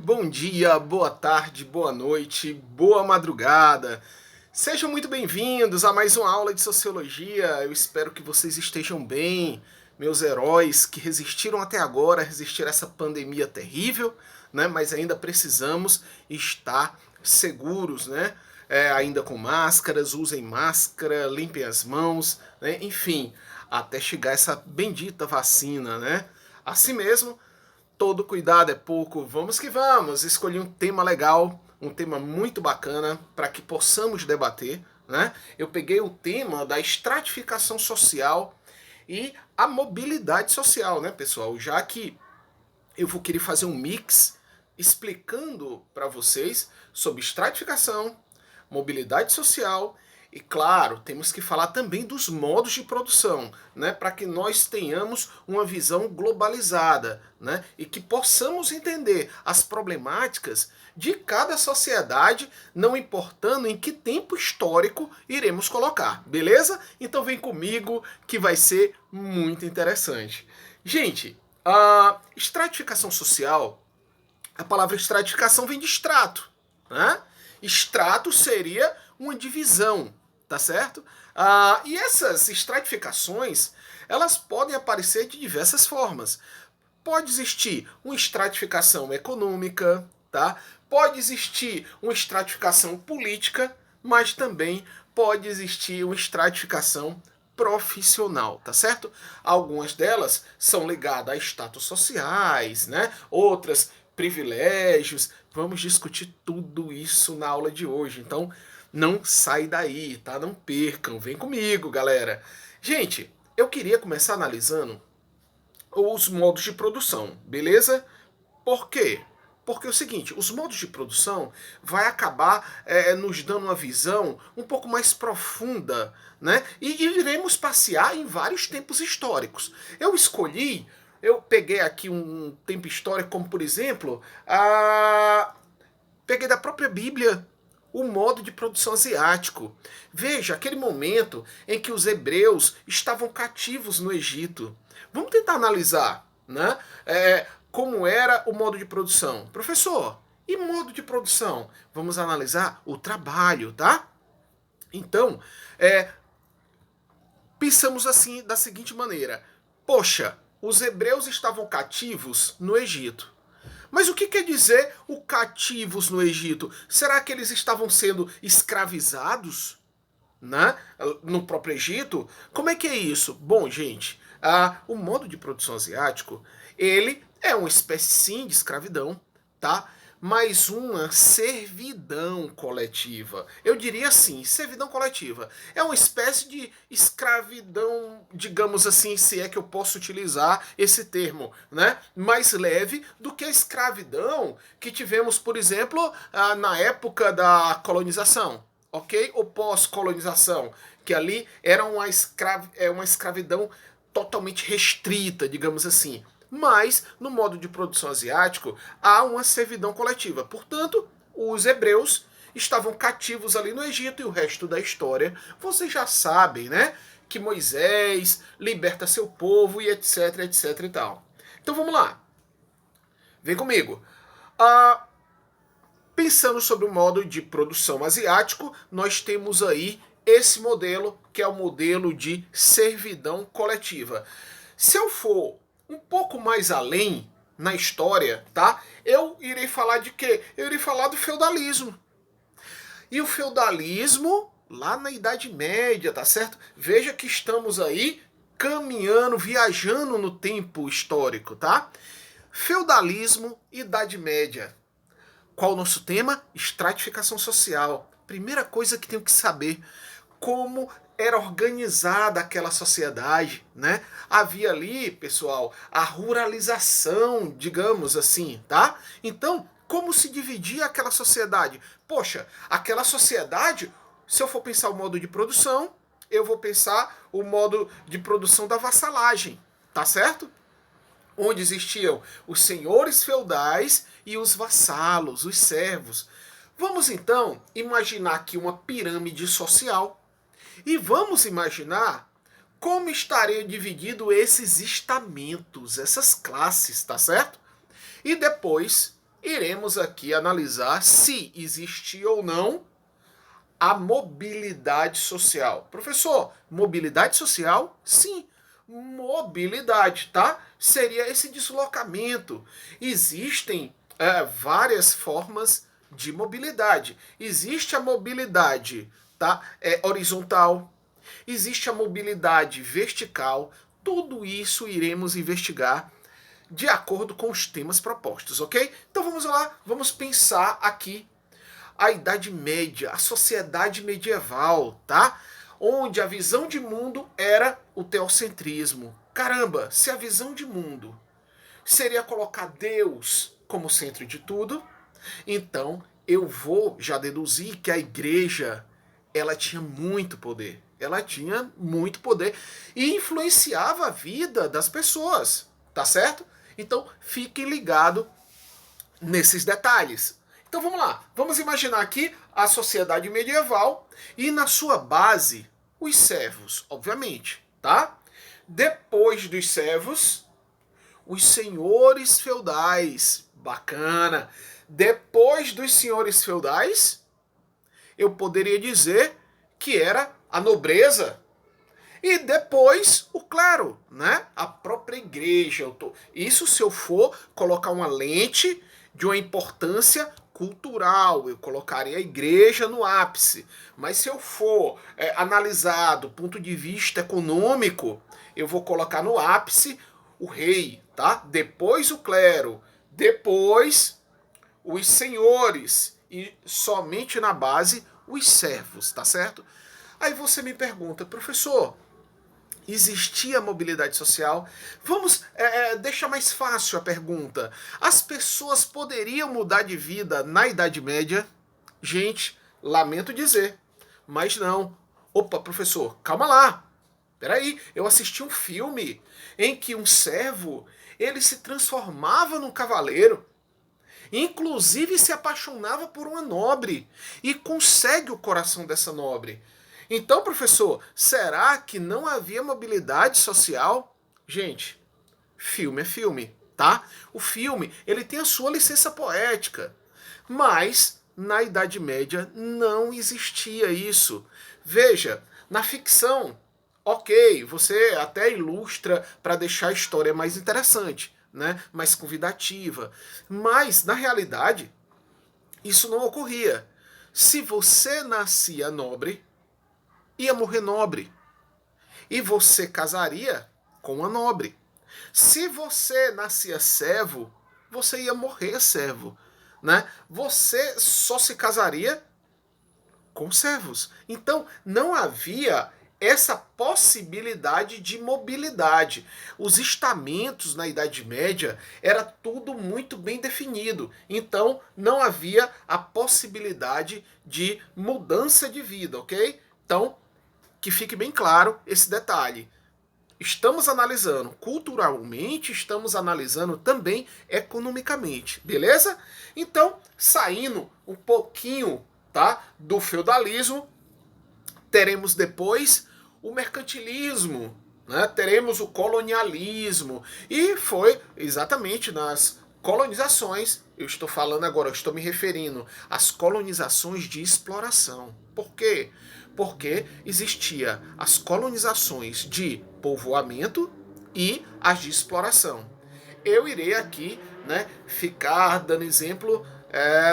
Bom dia, boa tarde, boa noite, boa madrugada. Sejam muito bem-vindos a mais uma aula de Sociologia. Eu espero que vocês estejam bem, meus heróis que resistiram até agora, resistir a essa pandemia terrível, né? Mas ainda precisamos estar seguros, né? Ainda com máscaras, usem máscara, limpem as mãos, né? Enfim, até chegar essa bendita vacina, né? Assim mesmo, todo cuidado é pouco. Vamos que vamos. Escolhi um tema legal, um tema muito bacana para que possamos debater, né? Eu peguei o tema da estratificação social e a mobilidade social, né, pessoal? Já que eu vou querer fazer um mix explicando para vocês sobre estratificação, mobilidade social e, claro, temos que falar também dos modos de produção, né, para que nós tenhamos uma visão globalizada, né, e que possamos entender as problemáticas de cada sociedade, não importando em que tempo histórico iremos colocar, beleza? Então vem comigo que vai ser muito interessante. Gente, a estratificação social, a palavra estratificação vem de extrato, né? Extrato seria uma divisão, tá certo? E essas estratificações, elas podem aparecer de diversas formas. Pode existir uma estratificação econômica, tá? Pode existir uma estratificação política, mas também pode existir uma estratificação profissional, tá certo? Algumas delas são ligadas a status sociais, né? Outras privilégios. Vamos discutir tudo isso na aula de hoje. Então, não sai daí, tá? Não percam, vem comigo, galera. Gente, eu queria começar analisando os modos de produção, beleza? Por quê? Porque é o seguinte, os modos de produção vai acabar nos dando uma visão um pouco mais profunda, né? E iremos passear em vários tempos históricos. Eu peguei aqui um tempo histórico, como por exemplo, peguei da própria Bíblia o modo de produção asiático. Veja, aquele momento em que os hebreus estavam cativos no Egito. Vamos tentar analisar, né? Como era o modo de produção. Professor, e modo de produção? Vamos analisar o trabalho, tá? Então, pensamos assim da seguinte maneira: poxa, os hebreus estavam cativos no Egito. Mas o que quer dizer o cativos no Egito? Será que eles estavam sendo escravizados, né, no próprio Egito? Como é que é isso? Bom, gente, o modo de produção asiático, ele é uma espécie sim de escravidão, tá? Mas uma servidão coletiva. Eu diria assim, servidão coletiva. É uma espécie de escravidão, digamos assim, se é que eu posso utilizar esse termo, né? Mais leve do que a escravidão que tivemos, por exemplo, na época da colonização, ok? Ou pós-colonização, que ali era uma escravidão totalmente restrita, digamos assim. Mas, no modo de produção asiático, há uma servidão coletiva. Portanto, os hebreus estavam cativos ali no Egito e o resto da história, vocês já sabem, né? Que Moisés liberta seu povo e etc, etc e tal. Então vamos lá. Vem comigo. Pensando sobre o modo de produção asiático, nós temos aí esse modelo, que é o modelo de servidão coletiva. Se eu for um pouco mais além na história, tá? Eu irei falar de quê? Eu irei falar do feudalismo. E o feudalismo lá na Idade Média, tá certo? Veja que estamos aí caminhando, viajando no tempo histórico, tá? Feudalismo, Idade Média. Qual o nosso tema? Estratificação social. Primeira coisa que tenho que saber, como era organizada aquela sociedade, né? Havia ali, pessoal, a ruralização, digamos assim, tá? Então, como se dividia aquela sociedade? Poxa, aquela sociedade, se eu for pensar o modo de produção, eu vou pensar o modo de produção da vassalagem, tá certo? Onde existiam os senhores feudais e os vassalos, os servos. Vamos então imaginar aqui uma pirâmide social e vamos imaginar como estaria dividido esses estamentos, essas classes, tá certo? E depois iremos aqui analisar se existia ou não a mobilidade social. Professor, mobilidade social? Sim, mobilidade, tá? Seria esse deslocamento. Existem várias formas de mobilidade. Existe a mobilidade, tá? Horizontal, existe a mobilidade vertical. Tudo isso iremos investigar de acordo com os temas propostos, ok? Então vamos lá, vamos pensar aqui a Idade Média, a sociedade medieval, tá? Onde a visão de mundo era o teocentrismo. Caramba, se a visão de mundo seria colocar Deus como centro de tudo, então eu vou já deduzir que a igreja ela tinha muito poder. Ela tinha muito poder e influenciava a vida das pessoas, tá certo? Então fiquem ligados nesses detalhes. Então vamos lá, vamos imaginar aqui a sociedade medieval e na sua base os servos, obviamente, tá? Depois dos servos, os senhores feudais, bacana. Depois dos senhores feudais, eu poderia dizer que era a nobreza. E depois o clero, né? A própria igreja. Isso se eu for colocar uma lente de uma importância cultural, eu colocaria a igreja no ápice. Mas se eu for analisar do ponto de vista econômico, eu vou colocar no ápice o rei, tá? Depois o clero, depois os senhores e somente na base os servos, tá certo? Aí você me pergunta, professor, existia mobilidade social? Vamos deixar mais fácil a pergunta. As pessoas poderiam mudar de vida na Idade Média? Gente, lamento dizer, mas não. Opa, professor, calma lá. Peraí, eu assisti um filme em que um servo ele se transformava num cavaleiro. Inclusive se apaixonava por uma nobre e consegue o coração dessa nobre. Então, professor, será que não havia mobilidade social? Gente, filme é filme, tá? O filme, ele tem a sua licença poética, mas na Idade Média não existia isso. Veja, na ficção, ok, você até ilustra para deixar a história mais interessante, né? Mais convidativa. Mas, na realidade, isso não ocorria. Se você nascia nobre, ia morrer nobre. E você casaria com uma nobre. Se você nascia servo, você ia morrer servo, né? Você só se casaria com servos. Então, não havia essa possibilidade de mobilidade. Os estamentos na Idade Média era tudo muito bem definido. Então, não havia a possibilidade de mudança de vida, ok? Então, que fique bem claro esse detalhe. Estamos analisando culturalmente, estamos analisando também economicamente, beleza? Então, saindo um pouquinho, tá, do feudalismo, teremos depois o mercantilismo, né? Teremos o colonialismo, e foi exatamente nas colonizações, eu estou falando agora, eu estou me referindo às colonizações de exploração. Por quê? Porque existia as colonizações de povoamento e as de exploração. Eu irei aqui, né, ficar dando exemplo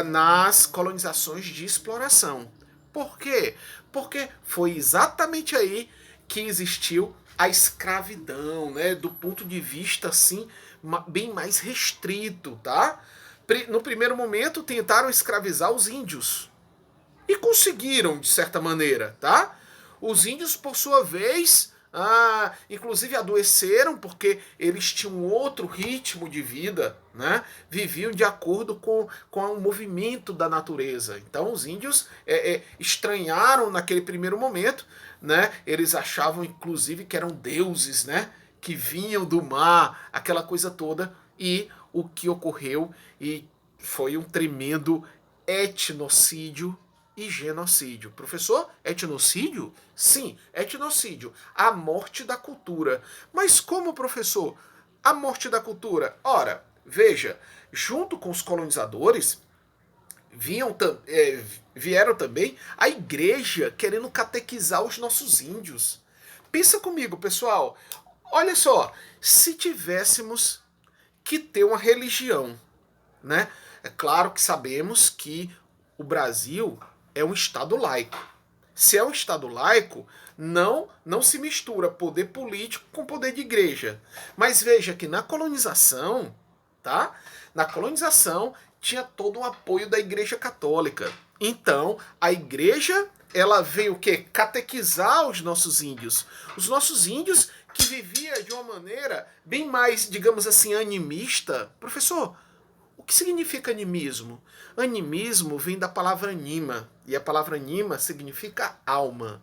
nas colonizações de exploração. Por quê? Porque foi exatamente aí que existiu a escravidão, né, do ponto de vista assim bem mais restrito, tá? No primeiro momento tentaram escravizar os índios e conseguiram de certa maneira, tá? Os índios por sua vez, inclusive adoeceram porque eles tinham outro ritmo de vida, né? Viviam de acordo com o movimento da natureza. Então os índios estranharam naquele primeiro momento, né? Eles achavam inclusive que eram deuses, né? Que vinham do mar, aquela coisa toda. E o que ocorreu e foi um tremendo etnocídio e genocídio. Professor, etnocídio? Sim, etnocídio. A morte da cultura. Mas como, professor? A morte da cultura? Ora, Veja, junto com os colonizadores, vieram também a igreja querendo catequizar os nossos índios. Pensa comigo, pessoal. Olha só, se tivéssemos que ter uma religião, né? É claro que sabemos que o Brasil é um estado laico. Se é um estado laico, não se mistura poder político com poder de igreja. Mas veja que na colonização, tá? Na colonização tinha todo o apoio da Igreja Católica. Então, a igreja, ela veio o quê? Catequizar os nossos índios. Os nossos índios que viviam de uma maneira bem mais, digamos assim, animista. Professor, o que significa animismo? Animismo vem da palavra anima, e a palavra anima significa alma.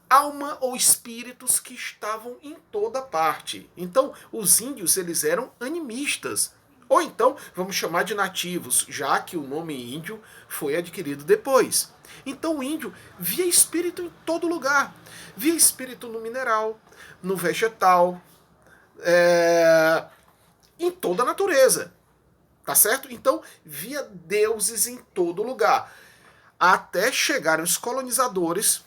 Alma ou espíritos que estavam em toda parte. Então, os índios, eles eram animistas. Ou então, vamos chamar de nativos, já que o nome índio foi adquirido depois. Então, o índio via espírito em todo lugar. Via espírito no mineral, no vegetal, em toda a natureza. Tá certo? Então, via deuses em todo lugar. Até chegaram os colonizadores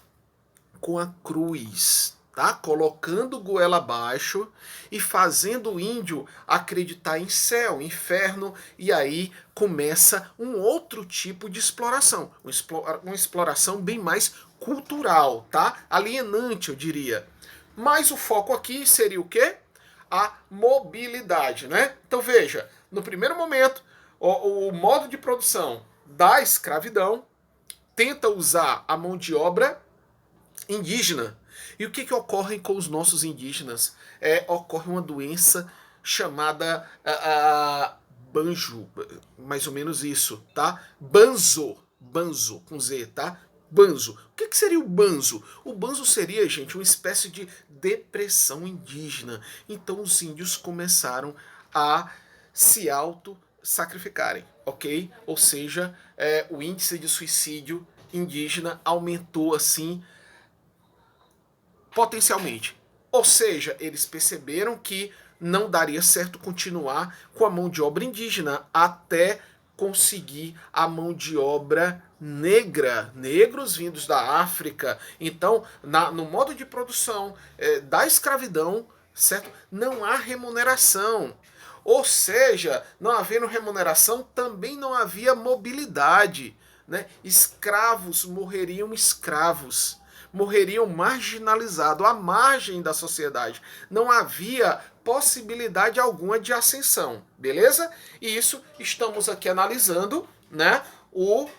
com a cruz, tá? Colocando goela abaixo e fazendo o índio acreditar em céu, inferno, e aí começa um outro tipo de exploração, uma exploração bem mais cultural, tá? Alienante, eu diria. Mas o foco aqui seria o quê? A mobilidade, né? Então veja, no primeiro momento, o modo de produção da escravidão tenta usar a mão de obra indígena. E o que ocorre com os nossos indígenas? Ocorre uma doença chamada banjo, mais ou menos isso, tá? Banzo, com Z, tá? Banzo. O que seria o banzo? O banzo seria, gente, uma espécie de depressão indígena. Então os índios começaram a se auto-sacrificarem, ok? Ou seja, o índice de suicídio indígena aumentou assim potencialmente. Ou seja, eles perceberam que não daria certo continuar com a mão de obra indígena até conseguir a mão de obra negra, negros vindos da África. Então, no modo de produção da escravidão, certo? Não há remuneração. Ou seja, não havendo remuneração, também não havia mobilidade. Né? Escravos morreriam escravos. Morreriam marginalizados, à margem da sociedade. Não havia possibilidade alguma de ascensão, beleza? E isso estamos aqui analisando, né, o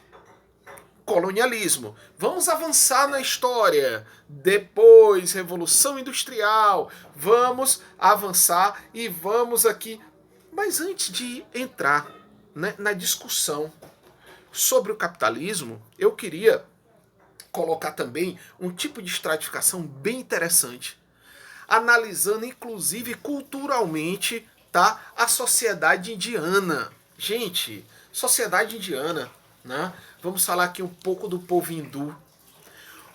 colonialismo. Vamos avançar na história. Depois, Revolução Industrial. Vamos avançar e vamos aqui. Mas antes de entrar, né, na discussão sobre o capitalismo, eu queria colocar também um tipo de estratificação bem interessante, analisando inclusive culturalmente, tá, a sociedade indiana. Gente, sociedade indiana, né? Vamos falar aqui um pouco do povo hindu,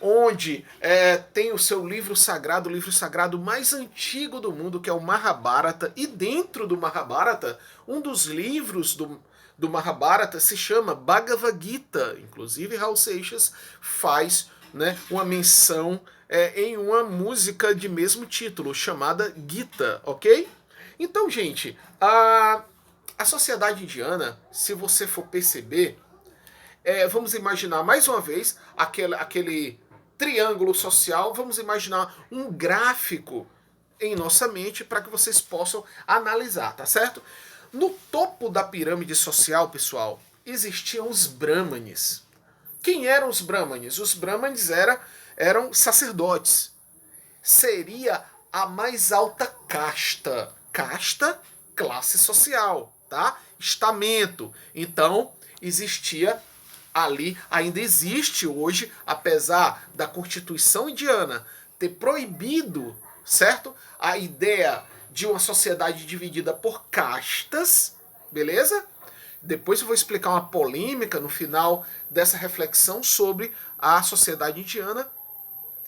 onde tem o seu livro sagrado, o livro sagrado mais antigo do mundo, que é o Mahabharata, e dentro do Mahabharata, um dos livros do Mahabharata se chama Bhagavad Gita. Inclusive, Raul Seixas faz, né, uma menção em uma música de mesmo título, chamada Gita, ok? Então, gente, a sociedade indiana, se você for perceber, vamos imaginar mais uma vez aquele triângulo social, vamos imaginar um gráfico em nossa mente para que vocês possam analisar, tá certo? No topo da pirâmide social, pessoal, existiam os brahmanes. Quem eram os brahmanes? Os brahmanes eram sacerdotes. Seria a mais alta casta. Casta, classe social, tá? Estamento. Então, existia ali, ainda existe hoje, apesar da Constituição indiana ter proibido, certo? A ideia de uma sociedade dividida por castas, beleza? Depois eu vou explicar uma polêmica no final dessa reflexão sobre a sociedade indiana.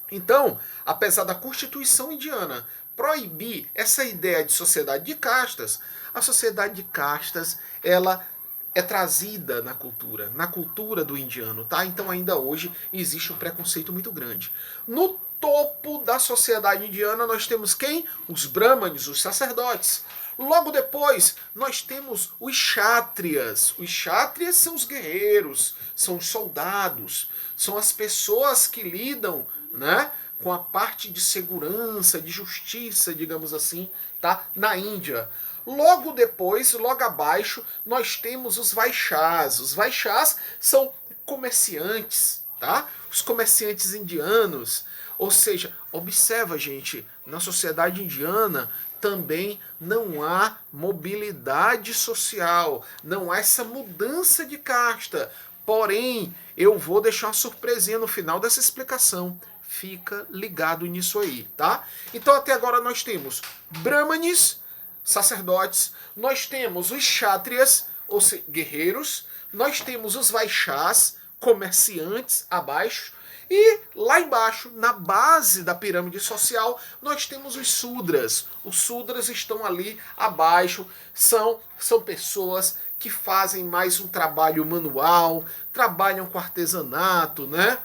Então, apesar da Constituição indiana proibir essa ideia de sociedade de castas, a sociedade de castas, ela é trazida na cultura do indiano, tá? Então ainda hoje existe um preconceito muito grande. No topo da sociedade indiana nós temos quem? Os brahmanes, os sacerdotes. Logo depois, nós temos os kshatriyas. Os kshatriyas são os guerreiros, são os soldados, são as pessoas que lidam, né, com a parte de segurança, de justiça, digamos assim, tá, na Índia. Logo depois, logo abaixo, nós temos os vaixás. Os vaixás são comerciantes, tá? Os comerciantes indianos. Ou seja, observa, gente, na sociedade indiana também não há mobilidade social, não há essa mudança de casta. Porém, eu vou deixar uma surpresinha no final dessa explicação. Fica ligado nisso aí, tá? Então até agora nós temos brahmanes, sacerdotes, nós temos os kshatriyas, ou seja, guerreiros, nós temos os vaixás, comerciantes, abaixo, e lá embaixo, na base da pirâmide social, nós temos os sudras. Os sudras estão ali abaixo, são pessoas que fazem mais um trabalho manual, trabalham com artesanato, né?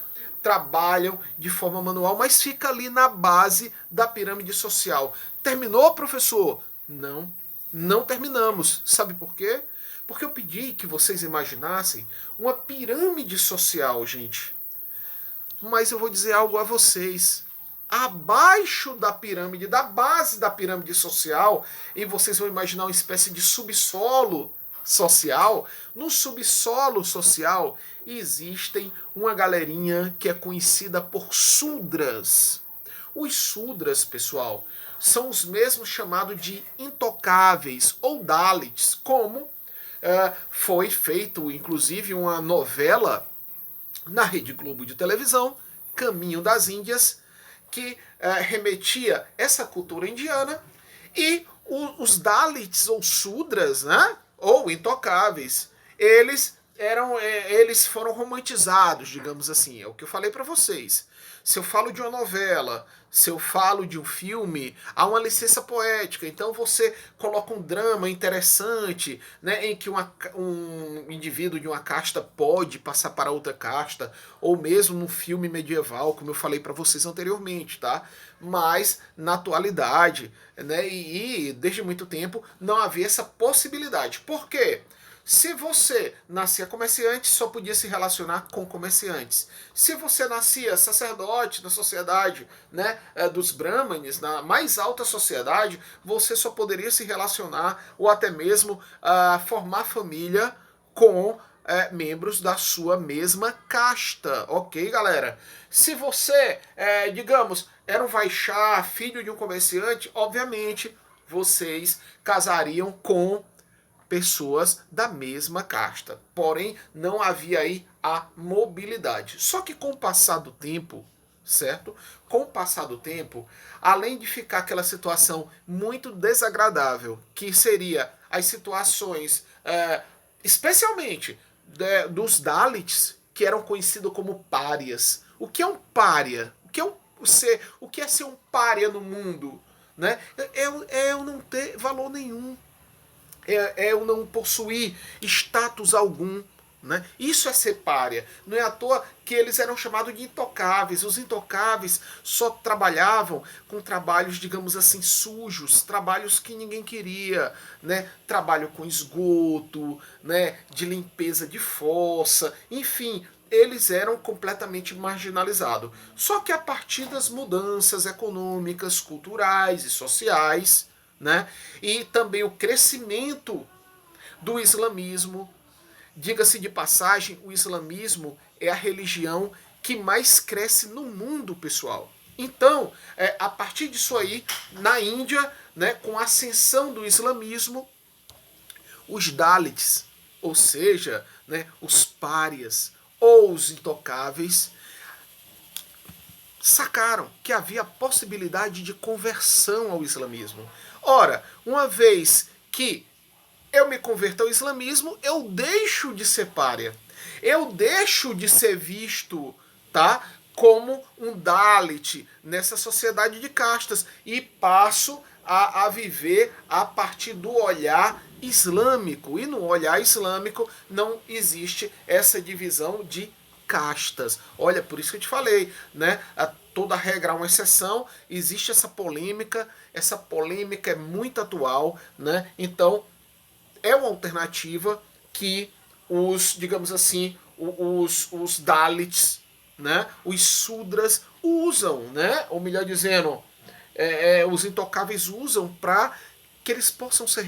Trabalham de forma manual, mas fica ali na base da pirâmide social. Terminou, professor? Não, não terminamos. Sabe por quê? Porque eu pedi que vocês imaginassem uma pirâmide social, gente. Mas eu vou dizer algo a vocês. Abaixo da pirâmide, da base da pirâmide social, e vocês vão imaginar uma espécie de subsolo social. No subsolo social existem uma galerinha que é conhecida por sudras. Os sudras, pessoal, são os mesmos chamados de intocáveis ou dalits, como foi feito inclusive uma novela na Rede Globo de televisão, Caminho das Índias, que remetia essa cultura indiana, e os Dalits ou Sudras, né, ou intocáveis, eles foram romantizados, digamos assim, é o que eu falei para vocês. Se eu falo de uma novela, se eu falo de um filme, há uma licença poética. Então você coloca um drama interessante, né, em que um indivíduo de uma casta pode passar para outra casta, ou mesmo num filme medieval, como eu falei para vocês anteriormente, tá? Mas na atualidade, né, e desde muito tempo, não havia essa possibilidade. Por quê? Se você nascia comerciante, só podia se relacionar com comerciantes. Se você nascia sacerdote na sociedade, né, dos brahmanes, na mais alta sociedade, você só poderia se relacionar ou até mesmo formar família com membros da sua mesma casta. Ok, galera? Se você, digamos, era um vaixá, filho de um comerciante, obviamente vocês casariam com pessoas da mesma casta. Porém, não havia aí a mobilidade. Só que com o passar do tempo, certo? Com o passar do tempo, além de ficar aquela situação muito desagradável, que seria as situações, especialmente dos Dalits, que eram conhecidos como párias. O que é um pária? O que é ser um pária no mundo? Né? É eu não ter valor nenhum. Eu não possuir status algum. Né? Isso é ser pária. Não é à toa que eles eram chamados de intocáveis. Os intocáveis só trabalhavam com trabalhos, digamos assim, sujos, trabalhos que ninguém queria, né? Trabalho com esgoto, né? De limpeza de fossa, enfim, eles eram completamente marginalizados. Só que a partir das mudanças econômicas, culturais e sociais, né? E também o crescimento do islamismo. Diga-se de passagem, o islamismo é a religião que mais cresce no mundo, pessoal. Então, a partir disso aí, na Índia, né, com a ascensão do islamismo, os Dalits, ou seja, né, os párias ou os intocáveis, sacaram que havia possibilidade de conversão ao islamismo. Ora, uma vez que eu me converto ao islamismo, eu deixo de ser pária. Eu deixo de ser visto, tá, como um Dalit nessa sociedade de castas e passo a viver a partir do olhar islâmico. E no olhar islâmico não existe essa divisão de castas. Olha, por isso que eu te falei, né? Toda regra há uma exceção, existe essa polêmica é muito atual, né? Então, é uma alternativa que os, digamos assim, os Dalits, né, os Sudras usam, né, ou melhor dizendo, os intocáveis usam para que eles possam ser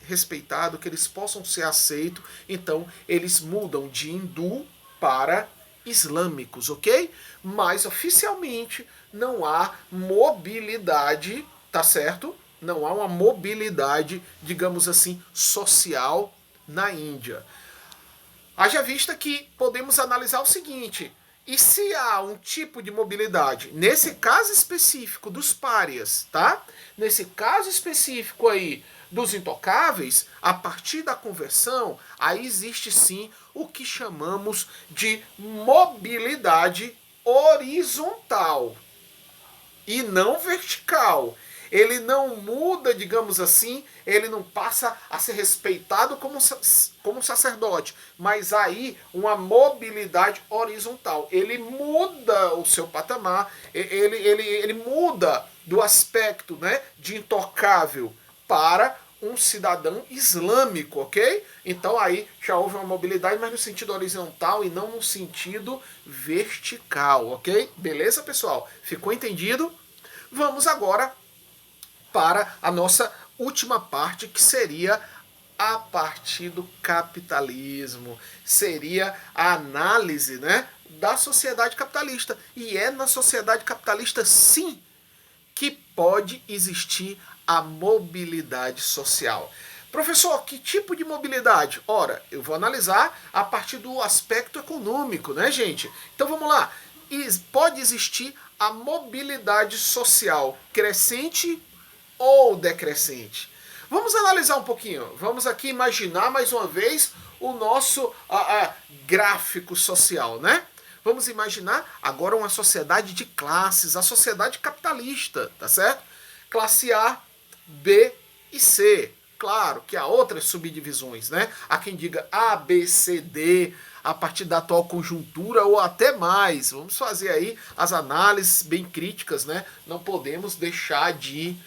respeitados, que eles possam ser aceitos. Então, eles mudam de hindu para islâmicos, ok? Mas oficialmente não há mobilidade, tá certo? Não há uma mobilidade, digamos assim, social na Índia. Haja vista que podemos analisar o seguinte: e se há um tipo de mobilidade, nesse caso específico dos párias, tá? Nesse caso específico aí dos intocáveis, a partir da conversão, aí existe sim o que chamamos de mobilidade horizontal e não vertical. Ele não muda, digamos assim, ele não passa a ser respeitado como sacerdote, mas aí uma mobilidade horizontal. Ele muda o seu patamar, ele muda do aspecto, né, de intocável para um cidadão islâmico, ok? Então aí já houve uma mobilidade, mas no sentido horizontal e não no sentido vertical, ok? Beleza, pessoal? Ficou entendido? Vamos agora para a nossa última parte, que seria a partir do capitalismo. Seria a análise, né, da sociedade capitalista. E é na sociedade capitalista, sim, que pode existir a mobilidade social. Professor, que tipo de mobilidade? Ora, eu vou analisar a partir do aspecto econômico, né, gente? Então vamos lá. Pode existir a mobilidade social crescente ou decrescente. Vamos analisar um pouquinho. Vamos aqui imaginar mais uma vez o nosso gráfico social, né? Vamos imaginar agora uma sociedade de classes, a sociedade capitalista, tá certo? Classe A, B e C. Claro que há outras subdivisões, né? Há quem diga A, B, C, D, a partir da atual conjuntura ou até mais. Vamos fazer aí as análises bem críticas, né? Não podemos deixar de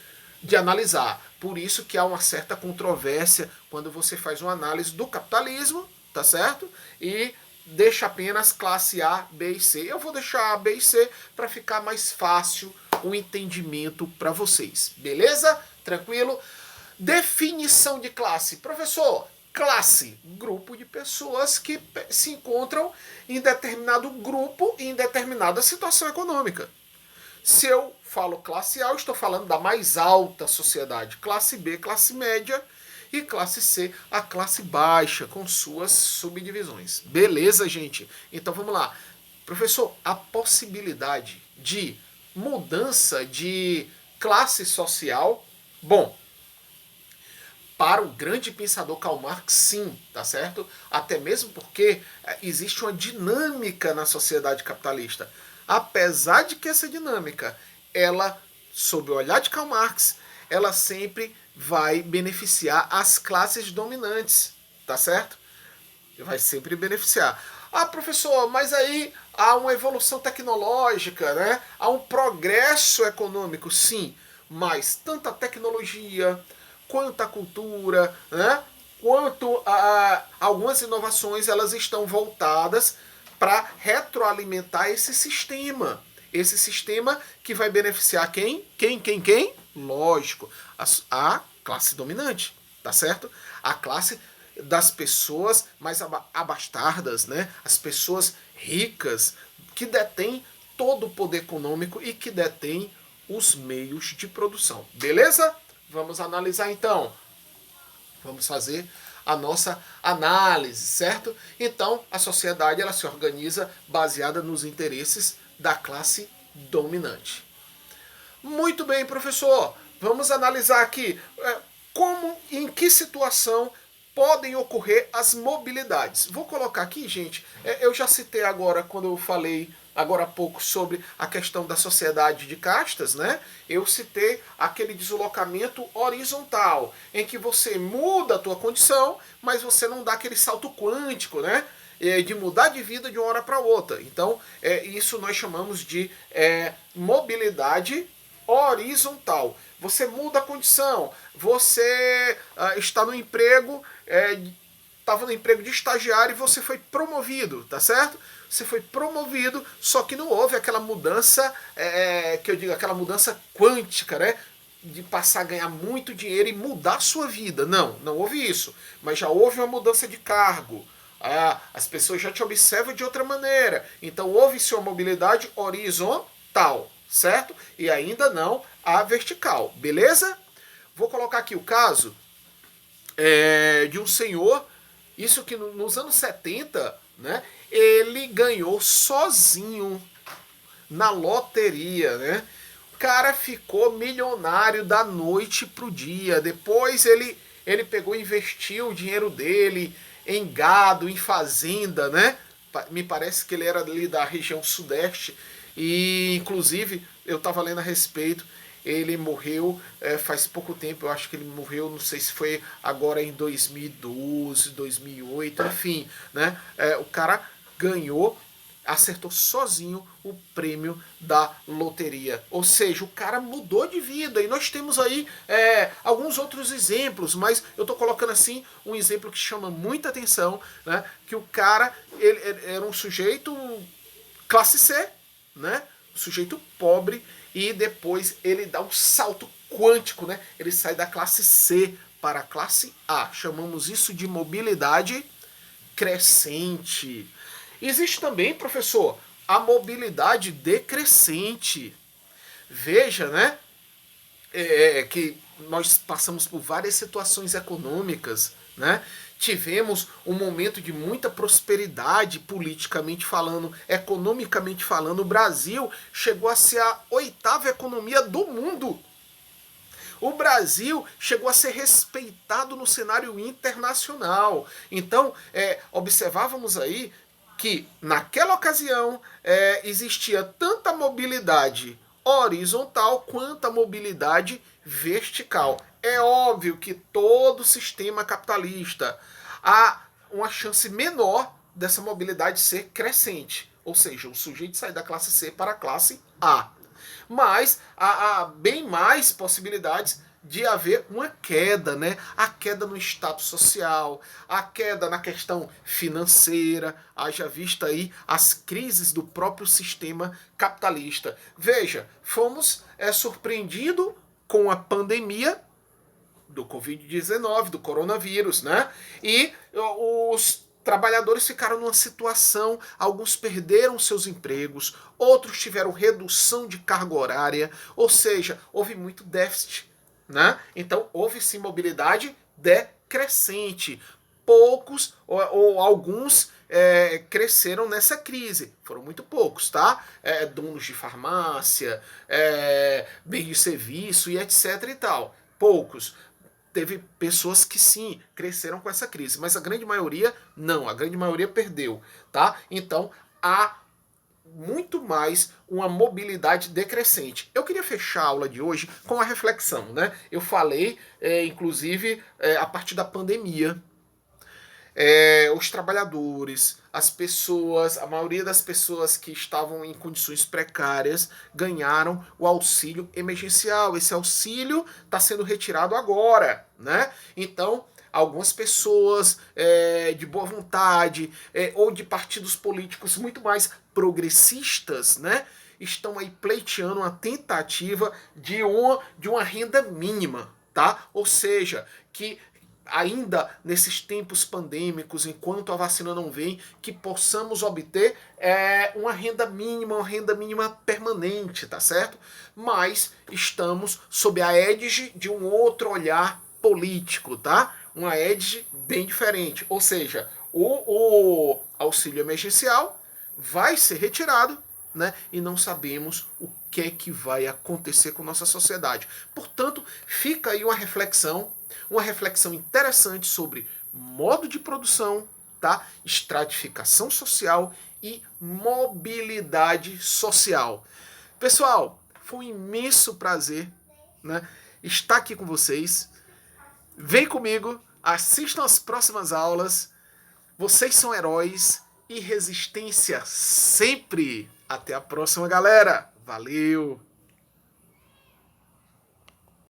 analisar. Por isso que há uma certa controvérsia quando você faz uma análise do capitalismo, tá certo? E deixa apenas classe A, B e C. Eu vou deixar A, B e C para ficar mais fácil o entendimento para vocês. Beleza? Tranquilo? Definição de classe. Professor, classe, grupo de pessoas que se encontram em determinado grupo e em determinada situação econômica. Se eu falo classe A, eu estou falando da mais alta sociedade. Classe B, classe média. E classe C, a classe baixa, com suas subdivisões. Beleza, gente? Então vamos lá. Professor, a possibilidade de mudança de classe social? Bom, para o grande pensador Karl Marx, sim, tá certo? Até mesmo porque existe uma dinâmica na sociedade capitalista. Apesar de que essa dinâmica, ela, sob o olhar de Karl Marx, ela sempre vai beneficiar as classes dominantes, tá certo? Vai sempre beneficiar. Ah, professor, mas aí há uma evolução tecnológica, né? Há um progresso econômico, sim, mas tanta tecnologia quanto a cultura, né? Quanto a algumas inovações, elas estão voltadas para retroalimentar esse sistema. Esse sistema que vai beneficiar quem? Quem? Lógico, a classe dominante, tá certo? A classe das pessoas mais abastardas, né? As pessoas ricas que detêm todo o poder econômico e que detêm os meios de produção. Beleza? Vamos analisar então. Vamos fazer a nossa análise, certo? Então, a sociedade ela se organiza baseada nos interesses da classe dominante. Muito bem, professor. Vamos analisar aqui como, em que situação podem ocorrer as mobilidades. Vou colocar aqui, gente, eu já citei agora, quando eu falei agora há pouco sobre a questão da sociedade de castas, né? Eu citei aquele deslocamento horizontal, em que você muda a tua condição, mas você não dá aquele salto quântico, né? De mudar de vida de uma hora para outra. Então, isso nós chamamos de mobilidade horizontal. Você muda a condição, você está no emprego, estava no emprego de estagiário e você foi promovido, tá certo? Você foi promovido, só que não houve aquela mudança, que eu digo, aquela mudança quântica, né? De passar a ganhar muito dinheiro e mudar a sua vida. Não, não houve isso. Mas já houve uma mudança de cargo. As pessoas já te observam de outra maneira. Então houve-se uma mobilidade horizontal, certo? E ainda não a vertical, beleza? Vou colocar aqui o caso de um senhor, isso que nos anos 70, né, ele ganhou sozinho na loteria, né? O cara ficou milionário da noite pro dia. Depois ele pegou e investiu o dinheiro dele em gado, em fazenda, né? Me parece que ele era ali da região sudeste. E inclusive eu estava lendo a respeito. Ele morreu faz pouco tempo, eu acho que ele morreu, não sei se foi agora em 2012, 2008, enfim, né? O cara ganhou, acertou sozinho o prêmio da loteria. Ou seja, o cara mudou de vida. E nós temos aí alguns outros exemplos, mas eu estou colocando assim um exemplo que chama muita atenção, né? Que o cara ele era um sujeito classe C, né? Um sujeito pobre, e depois ele dá um salto quântico, né? Ele sai da classe C para a classe A. Chamamos isso de mobilidade crescente. Existe também, professor, a mobilidade decrescente. Veja, né? Que nós passamos por várias situações econômicas, né? Tivemos um momento de muita prosperidade, politicamente falando, economicamente falando. O Brasil chegou a ser a 8ª economia do mundo. O Brasil chegou a ser respeitado no cenário internacional. Então, observávamos aí que naquela ocasião existia tanta mobilidade horizontal quanto a mobilidade vertical. É óbvio que todo sistema capitalista há uma chance menor dessa mobilidade ser crescente, ou seja, o sujeito sair da classe C para a classe A. Mas há bem mais possibilidades de haver uma queda, né? A queda no status social, a queda na questão financeira, haja vista aí as crises do próprio sistema capitalista. Veja, fomos surpreendidos com a pandemia do Covid-19, do coronavírus, né? E os trabalhadores ficaram numa situação, alguns perderam seus empregos, outros tiveram redução de carga horária, ou seja, houve muito déficit, né? Então houve sim mobilidade decrescente. Poucos ou alguns cresceram nessa crise. Foram muito poucos, tá? Donos de farmácia, bem de serviço e etc e tal. Poucos. Teve pessoas que sim, cresceram com essa crise, mas a grande maioria não, a grande maioria perdeu, tá? Então, há muito mais uma mobilidade decrescente. Eu queria fechar a aula de hoje com uma reflexão, né? Eu falei, inclusive, a partir da pandemia, os trabalhadores, as pessoas, a maioria das pessoas que estavam em condições precárias ganharam o auxílio emergencial. Esse auxílio está sendo retirado agora, né? Então, algumas pessoas de boa vontade ou de partidos políticos muito mais progressistas, né, estão aí pleiteando uma tentativa de uma renda mínima, tá? Ou seja, que ainda nesses tempos pandêmicos, enquanto a vacina não vem, que possamos obter uma renda mínima permanente, tá certo? Mas estamos sob a égide de um outro olhar político, tá? Uma égide bem diferente. Ou seja, o auxílio emergencial vai ser retirado, né? E não sabemos o que é que vai acontecer com nossa sociedade. Portanto, fica aí uma reflexão interessante sobre modo de produção, tá? Estratificação social e mobilidade social. Pessoal, foi um imenso prazer, né, estar aqui com vocês. Vem comigo, assistam as próximas aulas. Vocês são heróis e resistência sempre. Até a próxima, galera. Valeu!